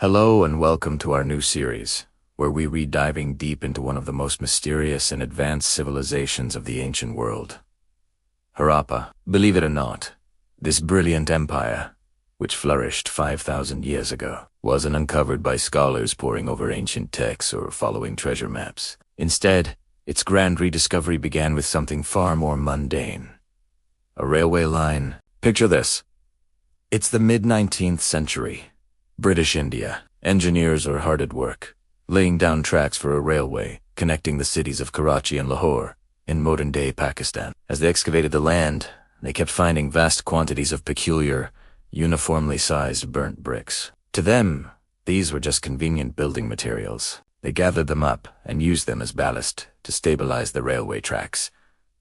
Hello and welcome to our new series, where we read diving deep into one of the most mysterious and advanced civilizations of the ancient world. Harappa. Believe it or not, this brilliant empire, which flourished 5,000 years ago, wasn't uncovered by scholars poring over ancient texts or following treasure maps. Instead, its grand rediscovery began with something far more mundane. A railway line. Picture this. It's the mid-19th century. British India. Engineers are hard at work, laying down tracks for a railway connecting the cities of Karachi and Lahore in modern-day Pakistan. As they excavated the land, they kept finding vast quantities of peculiar, uniformly sized burnt bricks. To them, these were just convenient building materials. They gathered them up and used them as ballast to stabilize the railway tracks,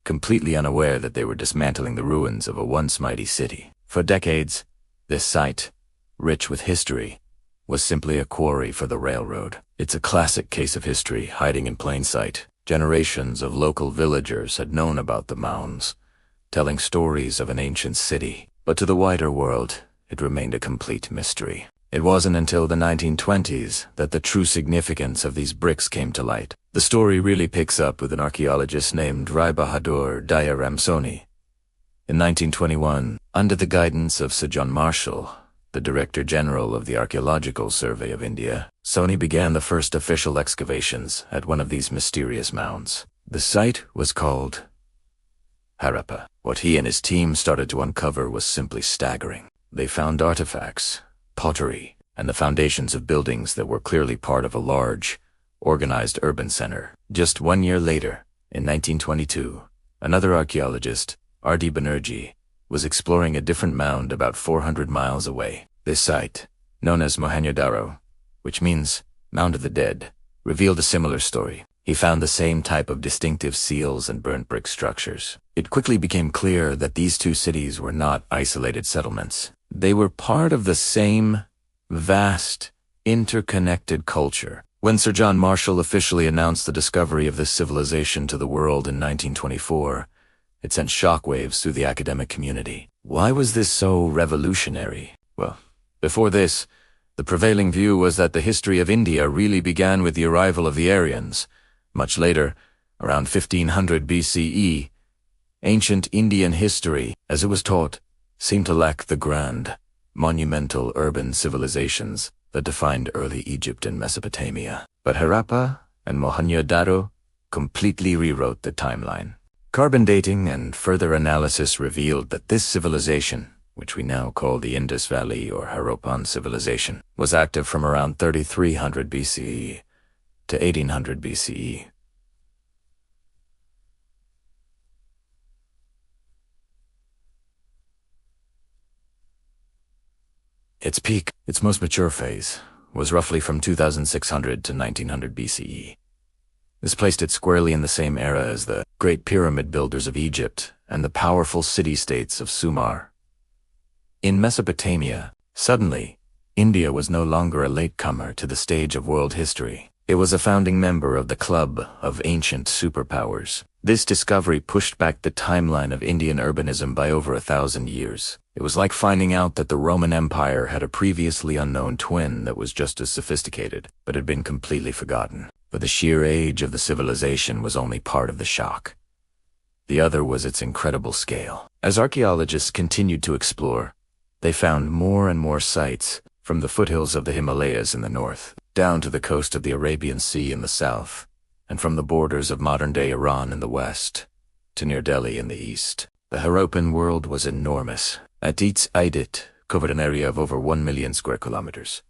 completely unaware that they were dismantling the ruins of a once mighty city. For decades, this site, rich with history, was simply a quarry for the railroad. It's a classic case of history hiding in plain sight. Generations of local villagers had known about the mounds, telling stories of an ancient city. But to the wider world, it remained a complete mystery. It wasn't until the 1920s that the true significance of these bricks came to light. The story really picks up with an archaeologist named Rai Bahadur Daya Ramsoni. In 1921, under the guidance of Sir John Marshall, the Director General of the Archaeological Survey of India, Sony began the first official excavations at one of these mysterious mounds. The site was called Harappa. What he and his team started to uncover was simply staggering. They found artifacts, pottery, and the foundations of buildings that were clearly part of a large, organized urban center. Just 1 year later, in 1922, another archaeologist, R.D. Banerjee, was exploring a different mound about 400 miles away. This site, known as Mohenjo-daro, which means Mound of the Dead, revealed a similar story. He found the same type of distinctive seals and burnt brick structures. It quickly became clear that these two cities were not isolated settlements. They were part of the same vast, interconnected culture. When Sir John Marshall officially announced the discovery of this civilization to the world in 1924, it sent shockwaves through the academic community. Why was this so revolutionary? Well, before this, the prevailing view was that the history of India really began with the arrival of the Aryans. Much later, around 1500 BCE, ancient Indian history, as it was taught, seemed to lack the grand, monumental urban civilizations that defined early Egypt and Mesopotamia. But Harappa and Mohenjo-daro completely rewrote the timeline. Carbon dating and further analysis revealed that this civilization, which we now call the Indus Valley or Harappan civilization, was active from around 3300 BCE to 1800 BCE. Its peak, its most mature phase, was roughly from 2600 to 1900 BCE. This placed it squarely in the same era as the great pyramid builders of Egypt and the powerful city-states of Sumer. In Mesopotamia, suddenly, India was no longer a latecomer to the stage of world history. It was a founding member of the club of ancient superpowers. This discovery pushed back the timeline of Indian urbanism by over 1,000 years. It was like finding out that the Roman Empire had a previously unknown twin that was just as sophisticated, but had been completely forgotten. But the sheer age of the civilization was only part of the shock. The other was its incredible scale. As archaeologists continued to explore, they found more and more sites, from the foothills of the Himalayas in the north, down to the coast of the Arabian Sea in the south, and from the borders of modern-day Iran in the west, to near Delhi in the east. The Harappan world was enormous. Its Idit covered an area of over 1 million square kilometers.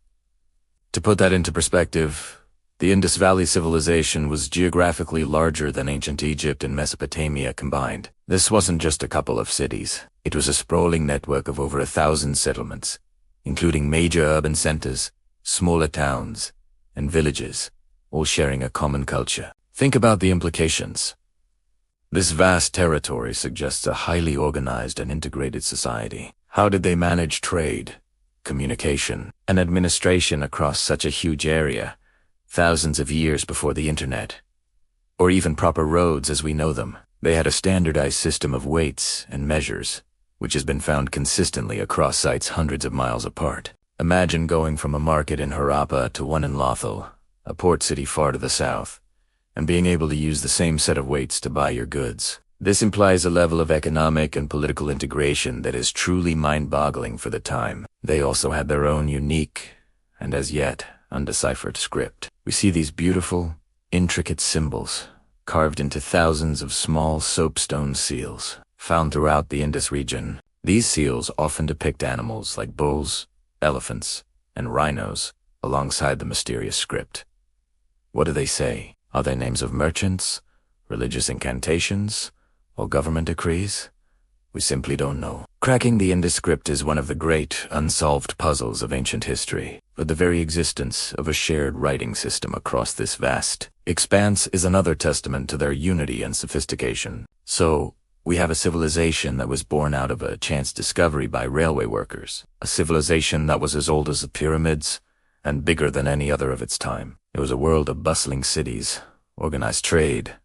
To put that into perspective, the Indus Valley civilization was geographically larger than ancient Egypt and Mesopotamia combined. This wasn't just a couple of cities. It was a sprawling network of over 1,000 settlements, including major urban centers, smaller towns, and villages, all sharing a common culture. Think about the implications. This vast territory suggests a highly organized and integrated society. How did they manage trade, communication, and administration across such a huge area, thousands of years before the internet, or even proper roads as we know them? They had a standardized system of weights and measures, which has been found consistently across sites hundreds of miles apart. Imagine going from a market in Harappa to one in Lothal, a port city far to the south, and being able to use the same set of weights to buy your goods. This implies a level of economic and political integration that is truly mind-boggling for the time. They also had their own unique, and as yet, undeciphered script. We see these beautiful, intricate symbols, carved into thousands of small soapstone seals, found throughout the Indus region. These seals often depict animals like bulls, elephants, and rhinos, alongside the mysterious script. What do they say? Are they names of merchants, religious incantations, or government decrees? We simply don't know. Cracking the Indus script is one of the great, unsolved puzzles of ancient history, but the very existence of a shared writing system across this vast expanse is another testament to their unity and sophistication. So, we have a civilization that was born out of a chance discovery by railway workers, a civilization that was as old as the pyramids, and bigger than any other of its time. It was a world of bustling cities, organized trade,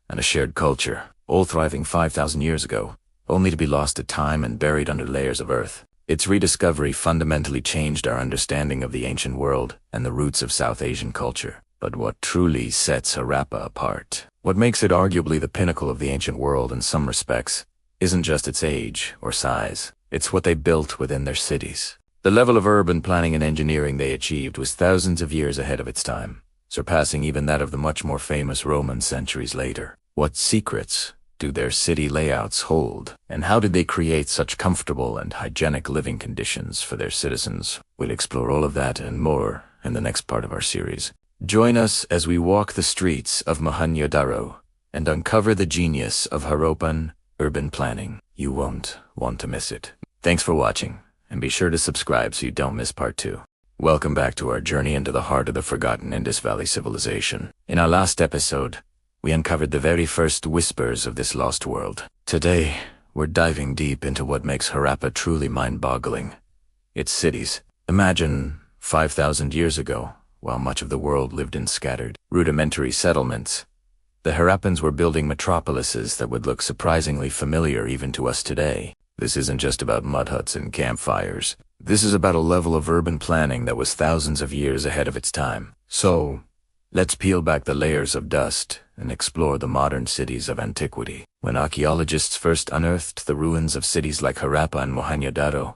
and a shared culture, all thriving 5,000 years ago, only to be lost to time and buried under layers of earth. Its rediscovery fundamentally changed our understanding of the ancient world and the roots of South Asian culture. But what truly sets Harappa apart, what makes it arguably the pinnacle of the ancient world in some respects, isn't just its age or size, it's what they built within their cities. The level of urban planning and engineering they achieved was thousands of years ahead of its time, surpassing even that of the much more famous Romans centuries later. What secrets do their city layouts hold, and how did they create such comfortable and hygienic living conditions for their citizens? We'll explore all of that and more in the next part of our series. Join us as we walk the streets of Mohenjo-daro and uncover the genius of Harappan urban planning. You won't want to miss it. Thanks for watching, and be sure to subscribe so you don't miss part 2. Welcome back to our journey into the heart of the forgotten Indus Valley civilization. In our last episode, we uncovered the very first whispers of this lost world. Today, we're diving deep into what makes Harappa truly mind-boggling. Its cities. Imagine 5,000 years ago, while much of the world lived in scattered, rudimentary settlements, the Harappans were building metropolises that would look surprisingly familiar even to us today. This isn't just about mud huts and campfires. This is about a level of urban planning that was thousands of years ahead of its time. So, let's peel back the layers of dust and explore the modern cities of antiquity. When archaeologists first unearthed the ruins of cities like Harappa and Mohenjo-daro,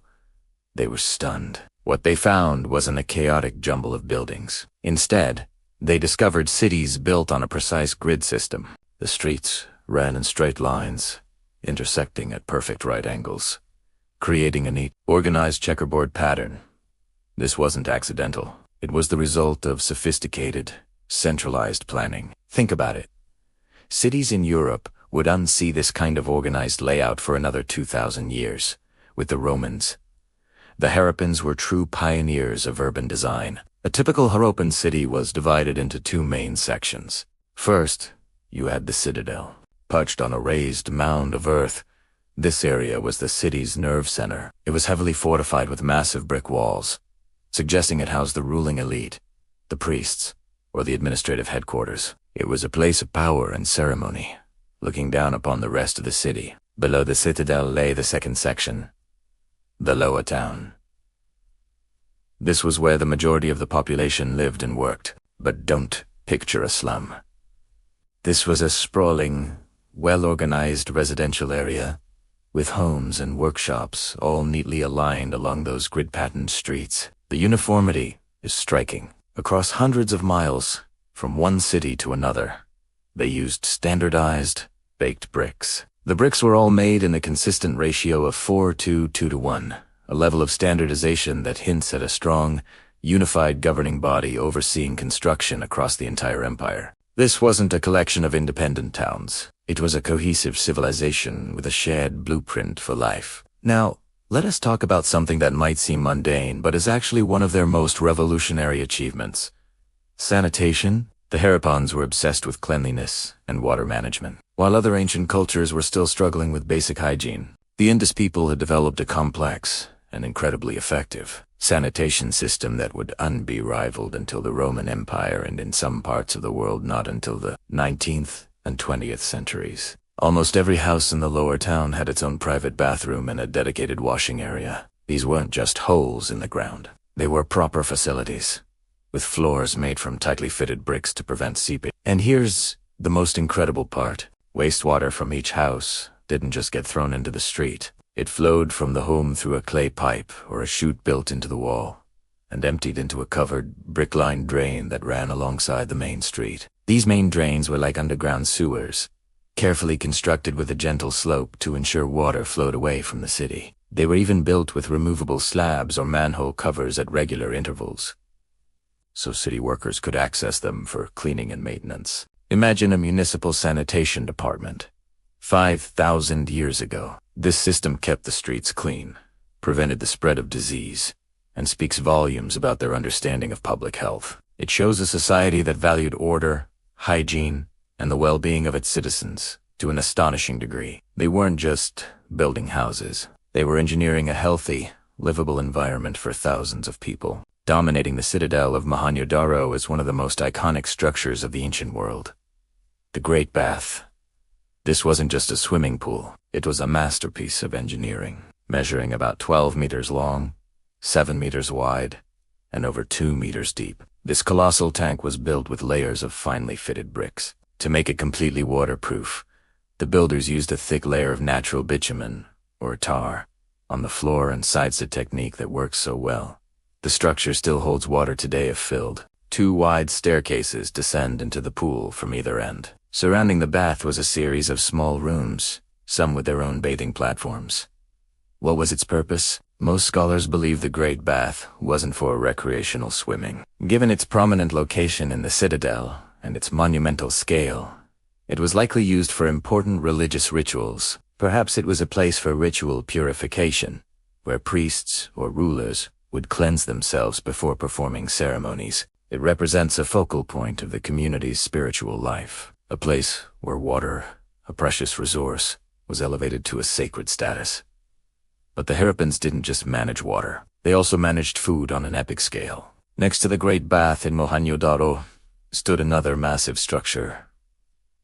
they were stunned. What they found wasn't a chaotic jumble of buildings. Instead, they discovered cities built on a precise grid system. The streets ran in straight lines, intersecting at perfect right angles, creating a neat, organized checkerboard pattern. This wasn't accidental. It was the result of sophisticated, centralized planning. Think about it. Cities in Europe would unsee this kind of organized layout for another 2,000 years, with the Romans. The Harappans were true pioneers of urban design. A typical Harappan city was divided into 2 main sections. First, you had the citadel. Perched on a raised mound of earth, this area was the city's nerve center. It was heavily fortified with massive brick walls, suggesting it housed the ruling elite, the priests, or the administrative headquarters. It was a place of power and ceremony, looking down upon the rest of the city. Below the citadel lay the second section, the lower town. This was where the majority of the population lived and worked, but don't picture a slum. This was a sprawling, well-organized residential area, with homes and workshops all neatly aligned along those grid-patterned streets. The uniformity is striking. Across hundreds of miles, from one city to another, they used standardized, baked bricks. The bricks were all made in a consistent ratio of 4:2:1, a level of standardization that hints at a strong, unified governing body overseeing construction across the entire empire. This wasn't a collection of independent towns. It was a cohesive civilization with a shared blueprint for life. Now, let us talk about something that might seem mundane, but is actually one of their most revolutionary achievements. Sanitation. The Harappans were obsessed with cleanliness and water management. While other ancient cultures were still struggling with basic hygiene, the Indus people had developed a complex and incredibly effective sanitation system that would be rivaled until the Roman Empire, and in some parts of the world not until the 19th and 20th centuries. Almost every house in the lower town had its own private bathroom and a dedicated washing area. These weren't just holes in the ground. They were proper facilities, with floors made from tightly fitted bricks to prevent seepage. And here's the most incredible part. Wastewater from each house didn't just get thrown into the street. It flowed from the home through a clay pipe or a chute built into the wall, and emptied into a covered, brick-lined drain that ran alongside the main street. These main drains were like underground sewers, carefully constructed with a gentle slope to ensure water flowed away from the city. They were even built with removable slabs or manhole covers at regular intervals, so city workers could access them for cleaning and maintenance. Imagine a municipal sanitation department. 5,000 years ago, this system kept the streets clean, prevented the spread of disease, and speaks volumes about their understanding of public health. It shows a society that valued order, hygiene, and the well-being of its citizens to an astonishing degree. They weren't just building houses. They were engineering a healthy, livable environment for thousands of people. Dominating the citadel of Mohenjo-daro is one of the most iconic structures of the ancient world. The Great Bath. This wasn't just a swimming pool. It was a masterpiece of engineering, measuring about 12 meters long, 7 meters wide, and over 2 meters deep. This colossal tank was built with layers of finely fitted bricks. To make it completely waterproof, the builders used a thick layer of natural bitumen, or tar, on the floor and sides, a technique that works so well. The structure still holds water today if filled. 2 wide staircases descend into the pool from either end. Surrounding the bath was a series of small rooms, some with their own bathing platforms. What was its purpose? Most scholars believe the Great Bath wasn't for recreational swimming. Given its prominent location in the citadel and its monumental scale, it was likely used for important religious rituals. Perhaps it was a place for ritual purification, where priests or rulers would cleanse themselves before performing ceremonies. It represents a focal point of the community's spiritual life, a place where water, a precious resource, was elevated to a sacred status. But the Harappans didn't just manage water. They also managed food on an epic scale. Next to the Great Bath in Mohenjo-daro stood another massive structure,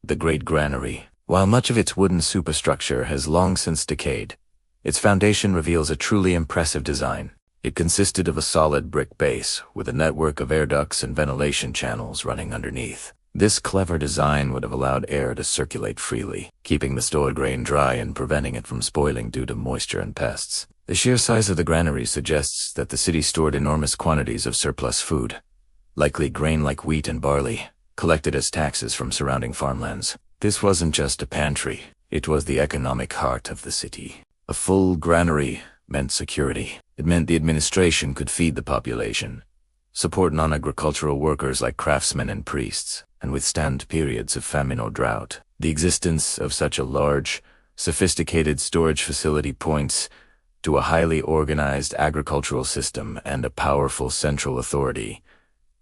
the Great Granary. While much of its wooden superstructure has long since decayed, its foundation reveals a truly impressive design. It consisted of a solid brick base with a network of air ducts and ventilation channels running underneath. This clever design would have allowed air to circulate freely, keeping the stored grain dry and preventing it from spoiling due to moisture and pests. The sheer size of the granary suggests that the city stored enormous quantities of surplus food, likely grain like wheat and barley, collected as taxes from surrounding farmlands. This wasn't just a pantry, it was the economic heart of the city. A full granary meant security. It meant the administration could feed the population, support non-agricultural workers like craftsmen and priests, and withstand periods of famine or drought. The existence of such a large, sophisticated storage facility points to a highly organized agricultural system and a powerful central authority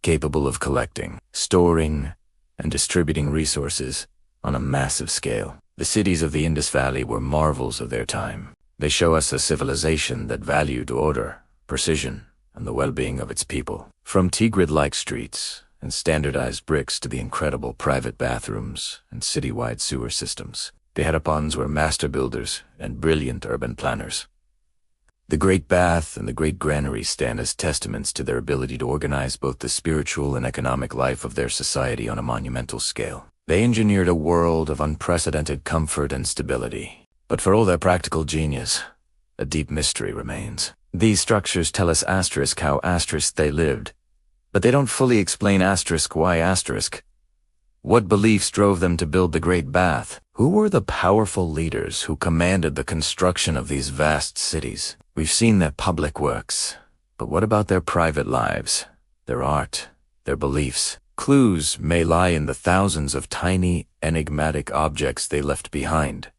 capable of collecting, storing, and distributing resources on a massive scale. The cities of the Indus Valley were marvels of their time. They show us a civilization that valued order, precision, and the well-being of its people. From Tigrid-like streets and standardized bricks to the incredible private bathrooms and citywide sewer systems, the Harappans were master builders and brilliant urban planners. The Great Bath and the Great Granary stand as testaments to their ability to organize both the spiritual and economic life of their society on a monumental scale. They engineered a world of unprecedented comfort and stability. But for all their practical genius, a deep mystery remains. These structures tell us how they lived, but they don't fully explain why. What beliefs drove them to build the Great Bath? Who were the powerful leaders who commanded the construction of these vast cities? We've seen their public works, but what about their private lives, their art, their beliefs? Clues may lie in the thousands of tiny, enigmatic objects they left behind.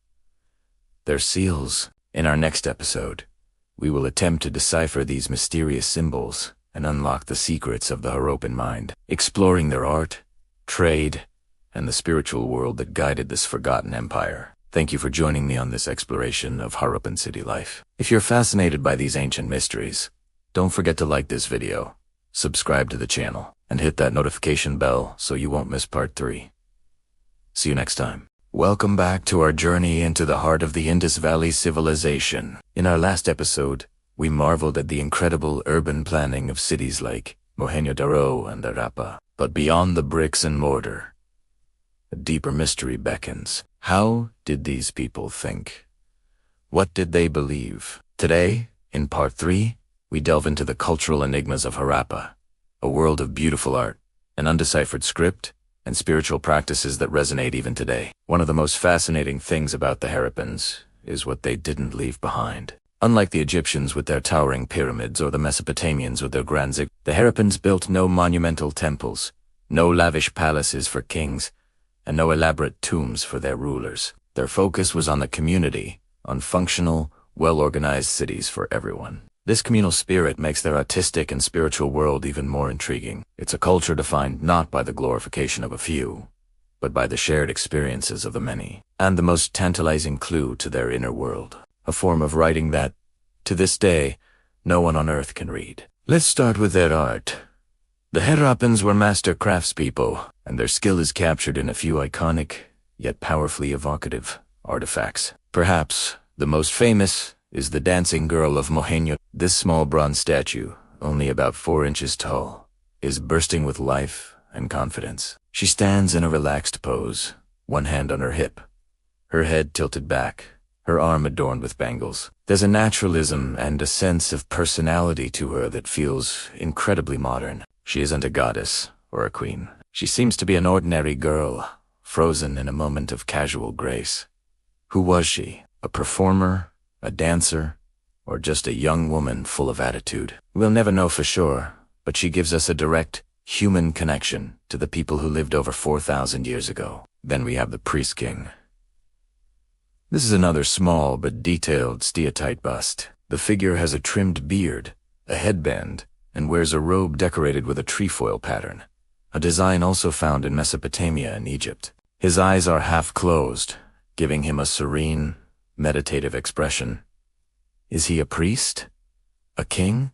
Their seals. In our next episode, we will attempt to decipher these mysterious symbols and unlock the secrets of the Harappan mind, exploring their art, trade, and the spiritual world that guided this forgotten empire. Thank you for joining me on this exploration of Harappan city life. If you're fascinated by these ancient mysteries, don't forget to like this video, subscribe to the channel, and hit that notification bell so you won't miss part 3. See you next time. Welcome back to our journey into the heart of the Indus Valley civilization. In our last episode, We marveled at the incredible urban planning of cities like Mohenjo-daro and Harappa. But beyond the bricks and mortar, a deeper mystery beckons. How did these people think? What did they believe? Today, in Part 3, we delve into the cultural enigmas of Harappa, a world of beautiful art, an undeciphered script, and spiritual practices that resonate even today. One of the most fascinating things about the Harappans is what they didn't leave behind. Unlike the Egyptians with their towering pyramids or the Mesopotamians with their grand ziggurats, the Harappans built no monumental temples, no lavish palaces for kings, and no elaborate tombs for their rulers. Their focus was on the community, on functional, well-organized cities for everyone. This communal spirit makes their artistic and spiritual world even more intriguing. It's a culture defined not by the glorification of a few, but by the shared experiences of the many, and the most tantalizing clue to their inner world. A form of writing that, to this day, no one on earth can read. Let's start with their art. The Harappans were master craftspeople, and their skill is captured in a few iconic, yet powerfully evocative, artifacts. Perhaps the most famous is the Dancing Girl of Mohenjo. This small bronze statue, only about 4 inches tall, is bursting with life and confidence. She stands in a relaxed pose, one hand on her hip, her head tilted back, her arm adorned with bangles. There's a naturalism and a sense of personality to her that feels incredibly modern. She isn't a goddess or a queen. She seems to be an ordinary girl, frozen in a moment of casual grace. Who was she? A performer? A dancer? Or just a young woman full of attitude? We'll never know for sure, but she gives us a direct, human connection to the people who lived over 4,000 years ago. Then we have the priest king. This is another small but detailed steatite bust. The figure has a trimmed beard, a headband, and wears a robe decorated with a trefoil pattern, a design also found in Mesopotamia and Egypt. His eyes are half closed, giving him a serene, meditative expression. Is he a priest? A king?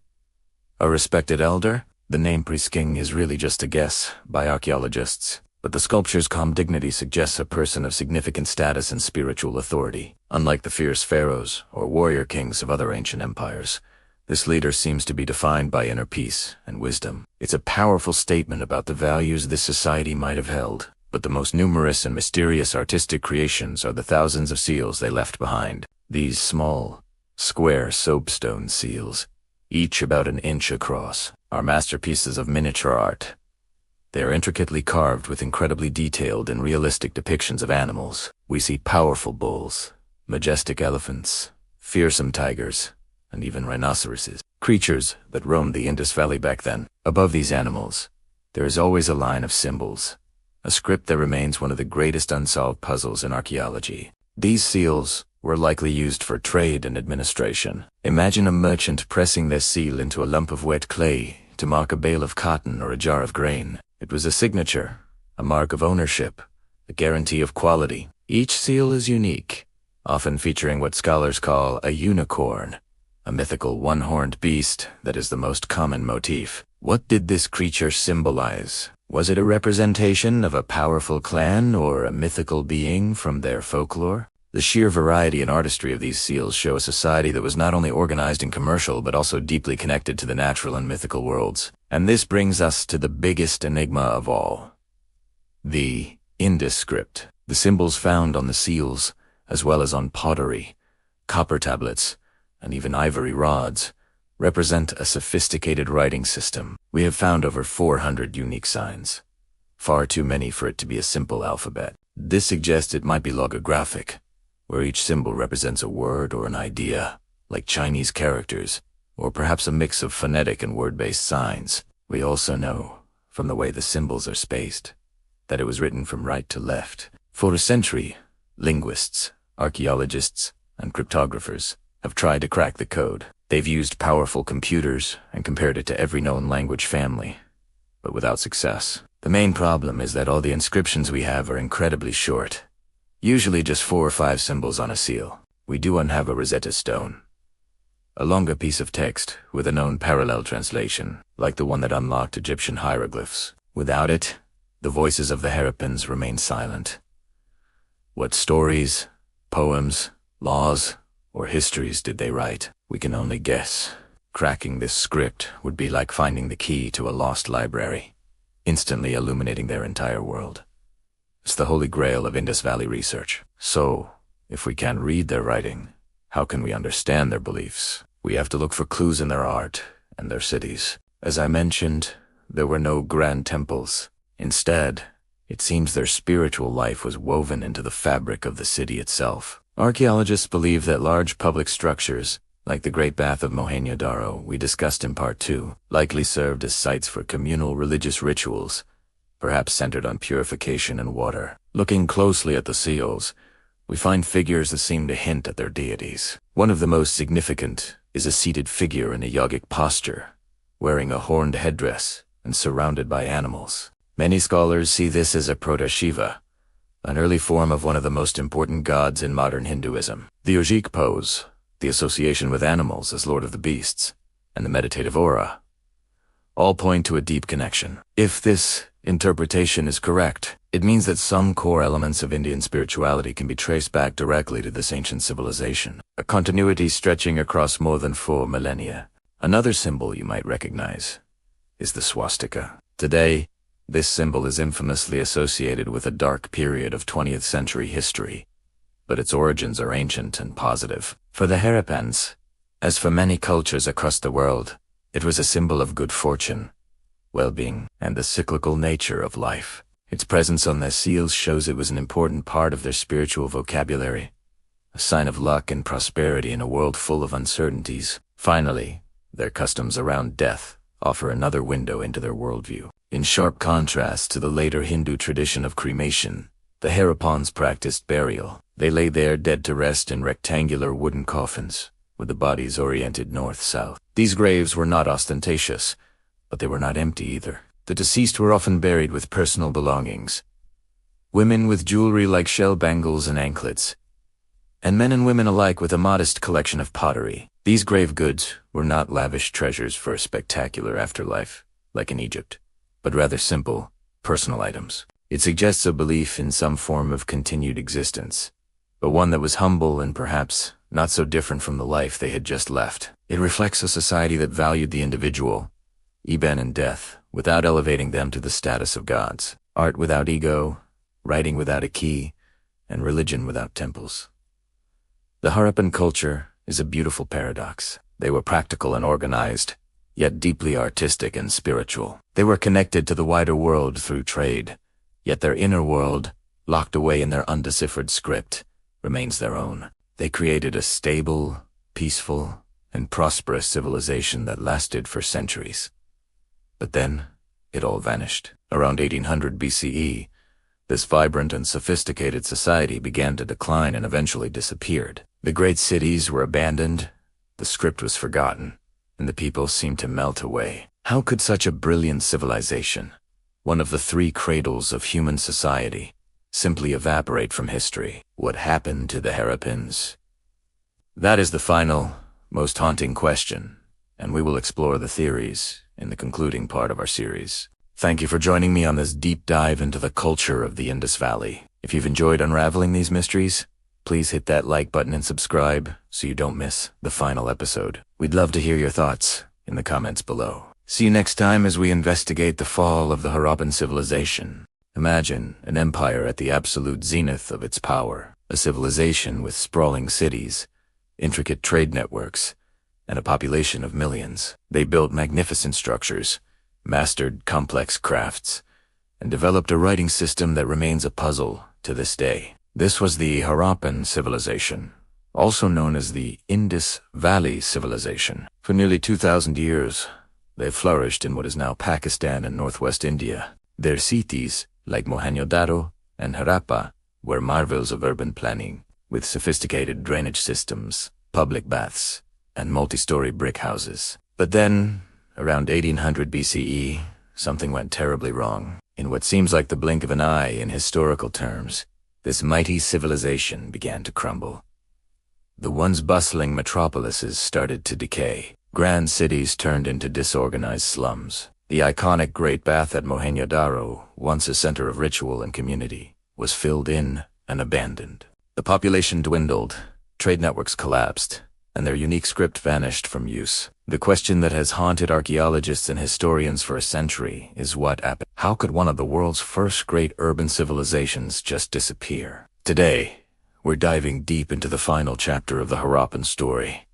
A respected elder? The name priest king is really just a guess by archaeologists, but the sculpture's calm dignity suggests a person of significant status and spiritual authority. Unlike the fierce pharaohs or warrior kings of other ancient empires, this leader seems to be defined by inner peace and wisdom. It's a powerful statement about the values this society might have held, but the most numerous and mysterious artistic creations are the thousands of seals they left behind. These small, square soapstone seals, each about an inch across, are masterpieces of miniature art. They are intricately carved with incredibly detailed and realistic depictions of animals. We see powerful bulls, majestic elephants, fearsome tigers, and even rhinoceroses, creatures that roamed the Indus Valley back then. Above these animals, there is always a line of symbols, a script that remains one of the greatest unsolved puzzles in archaeology. These seals were likely used for trade and administration. Imagine a merchant pressing their seal into a lump of wet clay to mark a bale of cotton or a jar of grain. It was a signature, a mark of ownership, a guarantee of quality. Each seal is unique, often featuring what scholars call a unicorn, a mythical one-horned beast that is the most common motif. What did this creature symbolize? Was it a representation of a powerful clan or a mythical being from their folklore? The sheer variety and artistry of these seals show a society that was not only organized and commercial but also deeply connected to the natural and mythical worlds. And this brings us to the biggest enigma of all: the Indus script. The symbols found on the seals, as well as on pottery, copper tablets, and even ivory rods, represent a sophisticated writing system. We have found over 400 unique signs, far too many for it to be a simple alphabet. This suggests it might be logographic, where each symbol represents a word or an idea, like Chinese characters, or perhaps a mix of phonetic and word-based signs. We also know, from the way the symbols are spaced, that it was written from right to left. For a century, linguists, archaeologists, and cryptographers have tried to crack the code. They've used powerful computers and compared it to every known language family, but without success. The main problem is that all the inscriptions we have are incredibly short, usually just 4 or 5 symbols on a seal. We do have a Rosetta Stone, a longer piece of text with a known parallel translation, like the one that unlocked Egyptian hieroglyphs. Without it, the voices of the Harappans remain silent. What stories, poems, laws, or histories did they write? We can only guess. Cracking this script would be like finding the key to a lost library, instantly illuminating their entire world. It's the holy grail of Indus Valley research. So, if we can't read their writing, how can we understand their beliefs? We have to look for clues in their art and their cities. As I mentioned, there were no grand temples. Instead, it seems their spiritual life was woven into the fabric of the city itself. Archaeologists believe that large public structures, like the Great Bath of Mohenjo-daro we discussed in Part 2, likely served as sites for communal religious rituals, perhaps centered on purification and water. Looking closely at the seals, we find figures that seem to hint at their deities. One of the most significant is a seated figure in a yogic posture, wearing a horned headdress and surrounded by animals. Many scholars see this as a proto-Shiva, an early form of one of the most important gods in modern Hinduism. The yogic pose, the association with animals as Lord of the Beasts, and the meditative aura, all point to a deep connection. If this interpretation is correct, it means that some core elements of Indian spirituality can be traced back directly to this ancient civilization, a continuity stretching across more than 4 millennia. Another symbol you might recognize is the swastika. Today, this symbol is infamously associated with a dark period of 20th century history, but its origins are ancient and positive. For the Harappans, as for many cultures across the world, it was a symbol of good fortune, well-being, and the cyclical nature of life. Its presence on their seals shows it was an important part of their spiritual vocabulary, a sign of luck and prosperity in a world full of uncertainties. Finally, their customs around death offer another window into their worldview. In sharp contrast to the later Hindu tradition of cremation, the Harappans practiced burial. They lay their dead to rest in rectangular wooden coffins, with the bodies oriented north-south. These graves were not ostentatious, but they were not empty either. The deceased were often buried with personal belongings, women with jewelry like shell bangles and anklets, and men and women alike with a modest collection of pottery. These grave goods were not lavish treasures for a spectacular afterlife, like in Egypt, but rather simple, personal items. It suggests a belief in some form of continued existence, but one that was humble and perhaps not so different from the life they had just left. It reflects a society that valued the individual, even in death, without elevating them to the status of gods. Art without ego, writing without a key, and religion without temples. The Harappan culture is a beautiful paradox. They were practical and organized, yet deeply artistic and spiritual. They were connected to the wider world through trade, yet their inner world, locked away in their undeciphered script, remains their own. They created a stable, peaceful, and prosperous civilization that lasted for centuries. But then, it all vanished. Around 1800 BCE, this vibrant and sophisticated society began to decline and eventually disappeared. The great cities were abandoned, the script was forgotten, and the people seemed to melt away. How could such a brilliant civilization, one of the 3 cradles of human society, simply evaporate from history? What happened to the Harappans? That is the final, most haunting question, and we will explore the theories in the concluding part of our series. Thank you for joining me on this deep dive into the culture of the Indus Valley. If you've enjoyed unraveling these mysteries, please hit that like button and subscribe so you don't miss the final episode. We'd love to hear your thoughts in the comments below. See you next time as we investigate the fall of the Harappan civilization. Imagine an empire at the absolute zenith of its power, a civilization with sprawling cities, intricate trade networks, and a population of millions. They built magnificent structures, mastered complex crafts, and developed a writing system that remains a puzzle to this day. This was the Harappan civilization, also known as the Indus Valley civilization. For nearly 2,000 years, they flourished in what is now Pakistan and northwest India. Their cities, like Mohenjo-daro and Harappa, were marvels of urban planning, with sophisticated drainage systems, public baths, and multi-story brick houses. But then, around 1800 BCE, something went terribly wrong. In what seems like the blink of an eye in historical terms, this mighty civilization began to crumble. The once bustling metropolises started to decay. Grand cities turned into disorganized slums. The iconic Great Bath at Mohenjo-daro, once a center of ritual and community, was filled in and abandoned. The population dwindled, Trade networks collapsed, and their unique script vanished from use. The question that has haunted archaeologists and historians for a century is what happened. How could one of the world's first great urban civilizations just disappear? Today, we're diving deep into the final chapter of the Harappan story,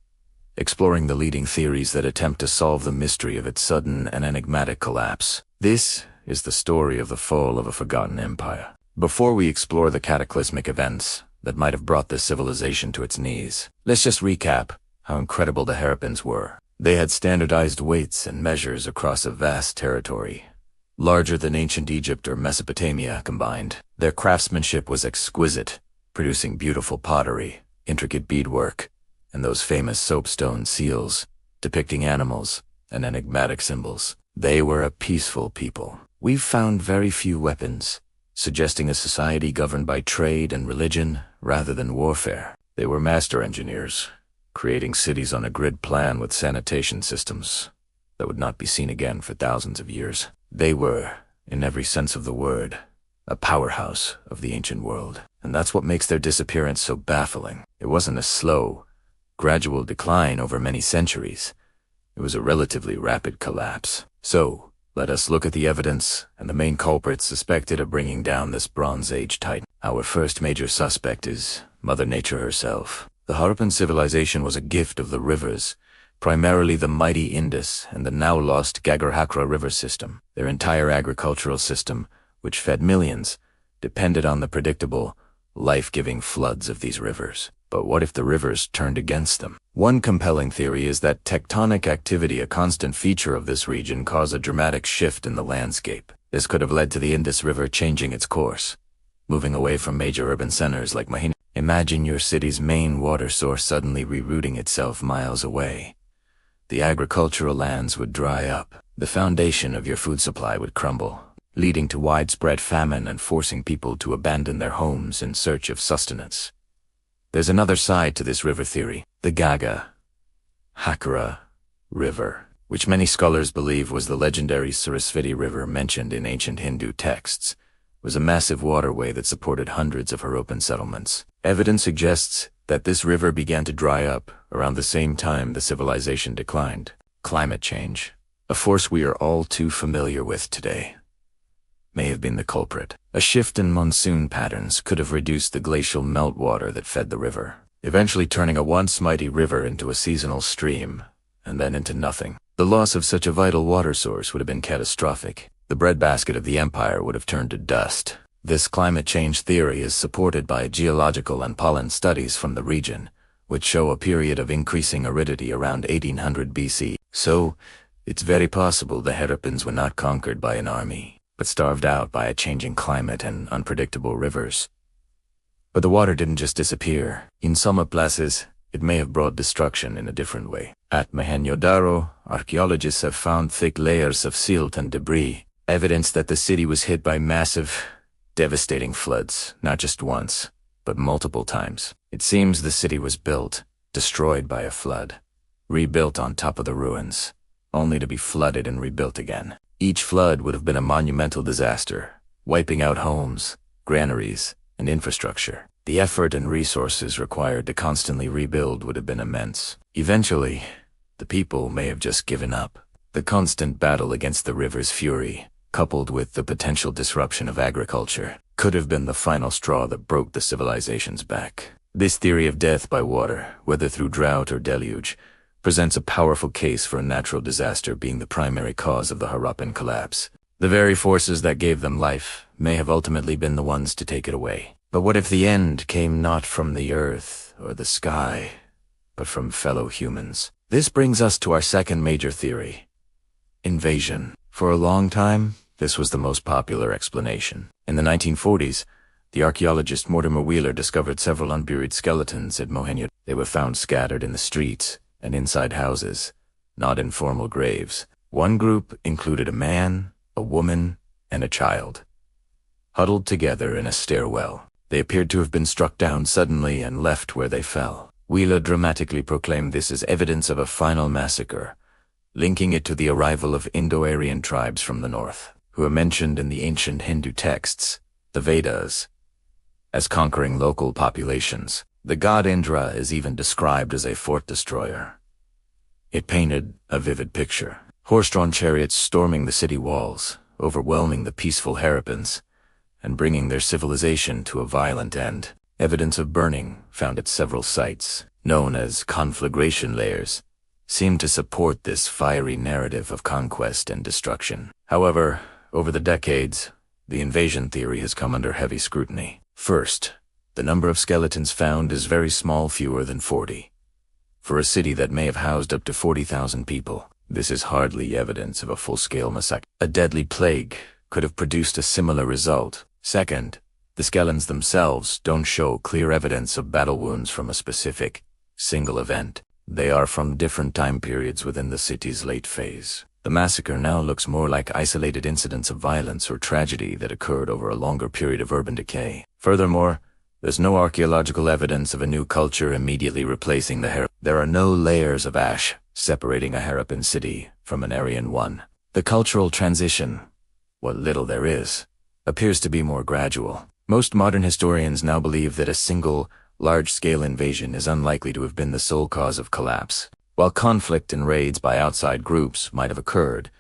exploring the leading theories that attempt to solve the mystery of its sudden and enigmatic collapse. This is the story of the fall of a forgotten empire. Before we explore the cataclysmic events that might have brought this civilization to its knees, let's just recap how incredible the Harappans were. They had standardized weights and measures across a vast territory, larger than ancient Egypt or Mesopotamia combined. Their craftsmanship was exquisite, producing beautiful pottery, intricate beadwork, and those famous soapstone seals depicting animals and enigmatic symbols. They were a peaceful people. We've found very few weapons, suggesting a society governed by trade and religion rather than warfare. They were master engineers, creating cities on a grid plan with sanitation systems that would not be seen again for thousands of years. They were, in every sense of the word, a powerhouse of the ancient world. And that's what makes their disappearance so baffling. It wasn't a slow, gradual decline over many centuries. It was a relatively rapid collapse. So, let us look at the evidence and the main culprits suspected of bringing down this Bronze Age titan. Our first major suspect is Mother Nature herself. The Harappan civilization was a gift of the rivers, primarily the mighty Indus and the now-lost Gagar-Hakra river system. Their entire agricultural system, which fed millions, depended on the predictable, life-giving floods of these rivers. But what if the rivers turned against them? One compelling theory is that tectonic activity, a constant feature of this region, caused a dramatic shift in the landscape. This could have led to the Indus River changing its course, moving away from major urban centers like Mohenjo. Imagine your city's main water source suddenly rerouting itself miles away. The agricultural lands would dry up. The foundation of your food supply would crumble, leading to widespread famine and forcing people to abandon their homes in search of sustenance. There's another side to this river theory, the Gaga-Hakra River, which many scholars believe was the legendary Sarasvati River mentioned in ancient Hindu texts, was a massive waterway that supported hundreds of Harappan settlements. Evidence suggests that this river began to dry up around the same time the civilization declined. Climate change, a force we are all too familiar with today, may have been the culprit. A shift in monsoon patterns could have reduced the glacial meltwater that fed the river, eventually turning a once mighty river into a seasonal stream, and then into nothing. The loss of such a vital water source would have been catastrophic. The breadbasket of the empire would have turned to dust. This climate change theory is supported by geological and pollen studies from the region, which show a period of increasing aridity around 1800 BC. So, it's very possible the Harappans were not conquered by an army, but starved out by a changing climate and unpredictable rivers. But the water didn't just disappear. In some places, it may have brought destruction in a different way. At Mohenjo-daro, archaeologists have found thick layers of silt and debris, evidence that the city was hit by massive, devastating floods, not just once, but multiple times. It seems the city was built, destroyed by a flood, rebuilt on top of the ruins, only to be flooded and rebuilt again. Each flood would have been a monumental disaster, wiping out homes, granaries, and infrastructure. The effort and resources required to constantly rebuild would have been immense. Eventually, the people may have just given up. The constant battle against the river's fury, coupled with the potential disruption of agriculture, could have been the final straw that broke the civilization's back. This theory of death by water, whether through drought or deluge, presents a powerful case for a natural disaster being the primary cause of the Harappan collapse. The very forces that gave them life may have ultimately been the ones to take it away. But what if the end came not from the earth or the sky, but from fellow humans? This brings us to our second major theory: invasion. For a long time, this was the most popular explanation. In the 1940s, the archaeologist Mortimer Wheeler discovered several unburied skeletons at Mohenjo. They were found scattered in the streets and inside houses, not in formal graves. One group included a man, a woman, and a child, huddled together in a stairwell. They appeared to have been struck down suddenly and left where they fell. Wheeler dramatically proclaimed this as evidence of a final massacre, linking it to the arrival of Indo-Aryan tribes from the north, who are mentioned in the ancient Hindu texts, the Vedas, as conquering local populations. The god Indra is even described as a fort destroyer. It painted a vivid picture. Horse-drawn chariots storming the city walls, overwhelming the peaceful Harappans, and bringing their civilization to a violent end. Evidence of burning, found at several sites, known as conflagration layers, seemed to support this fiery narrative of conquest and destruction. However, over the decades, the invasion theory has come under heavy scrutiny. First, the number of skeletons found is very small, fewer than 40. For a city that may have housed up to 40,000 people, this is hardly evidence of a full-scale massacre. A deadly plague could have produced a similar result. Second, the skeletons themselves don't show clear evidence of battle wounds from a specific, single event. They are from different time periods within the city's late phase. The massacre now looks more like isolated incidents of violence or tragedy that occurred over a longer period of urban decay. Furthermore, there's no archaeological evidence of a new culture immediately replacing the Harappa. There are no layers of ash separating a Harappan city from an Aryan one. The cultural transition, what little there is, appears to be more gradual. Most modern historians now believe that a single, large-scale invasion is unlikely to have been the sole cause of collapse. While conflict and raids by outside groups might have occurred,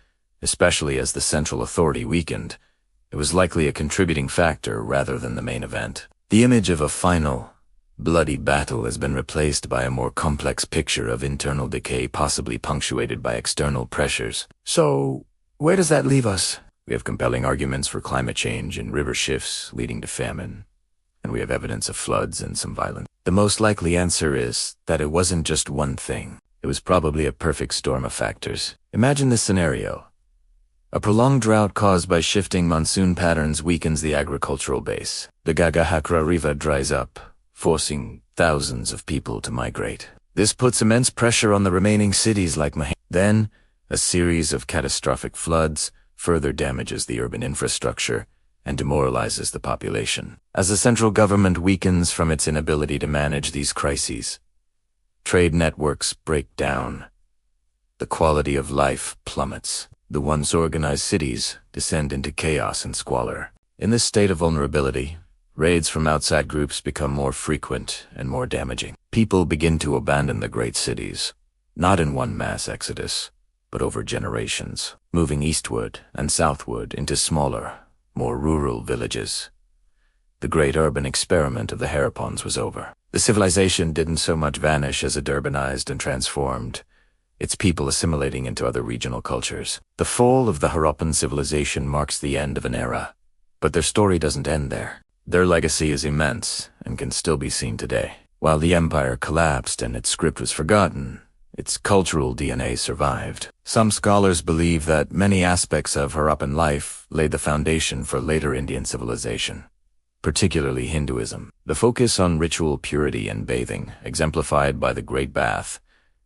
especially as the central authority weakened, it was likely a contributing factor rather than the main event. The image of a final, bloody battle has been replaced by a more complex picture of internal decay, possibly punctuated by external pressures. So, where does that leave us? We have compelling arguments for climate change and river shifts leading to famine, and we have evidence of floods and some violence. The most likely answer is that it wasn't just one thing. It was probably a perfect storm of factors. Imagine this scenario. A prolonged drought caused by shifting monsoon patterns weakens the agricultural base. The Gagahakra River dries up, forcing thousands of people to migrate. This puts immense pressure on the remaining cities like Mohenjo-daro. Then, a series of catastrophic floods further damages the urban infrastructure and demoralizes the population. As the central government weakens from its inability to manage these crises, trade networks break down. The quality of life plummets. The once organized cities descend into chaos and squalor. In this state of vulnerability, raids from outside groups become more frequent and more damaging. People begin to abandon the great cities, not in one mass exodus, but over generations, moving eastward and southward into smaller, more rural villages. The great urban experiment of the Harappans was over. The civilization didn't so much vanish as it urbanized and transformed, its people assimilating into other regional cultures. The fall of the Harappan civilization marks the end of an era, but their story doesn't end there. Their legacy is immense and can still be seen today. While the empire collapsed and its script was forgotten, its cultural DNA survived. Some scholars believe that many aspects of Harappan life laid the foundation for later Indian civilization, particularly Hinduism. The focus on ritual purity and bathing, exemplified by the Great Bath,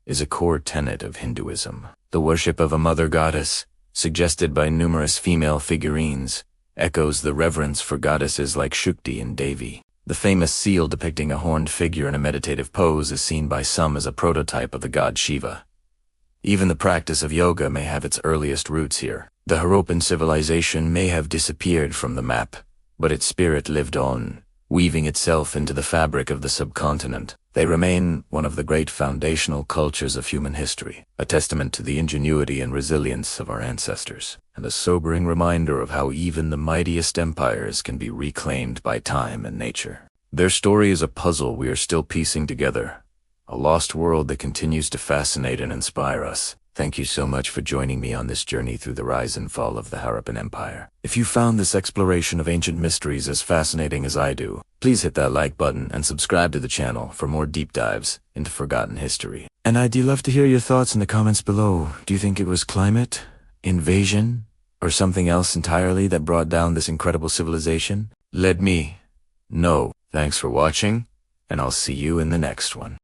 is a core tenet of Hinduism. The worship of a mother goddess, suggested by numerous female figurines, echoes the reverence for goddesses like Shukti and Devi. The famous seal depicting a horned figure in a meditative pose is seen by some as a prototype of the god Shiva. Even the practice of yoga may have its earliest roots here. The Harappan civilization may have disappeared from the map, but its spirit lived on, weaving itself into the fabric of the subcontinent. They remain one of the great foundational cultures of human history, a testament to the ingenuity and resilience of our ancestors, and a sobering reminder of how even the mightiest empires can be reclaimed by time and nature. Their story is a puzzle we are still piecing together, a lost world that continues to fascinate and inspire us. Thank you so much for joining me on this journey through the rise and fall of the Harappan Empire. If you found this exploration of ancient mysteries as fascinating as I do, please hit that like button and subscribe to the channel for more deep dives into forgotten history. And I'd love to hear your thoughts in the comments below. Do you think it was climate, invasion, or something else entirely that brought down this incredible civilization? Let me know. Thanks for watching, and I'll see you in the next one.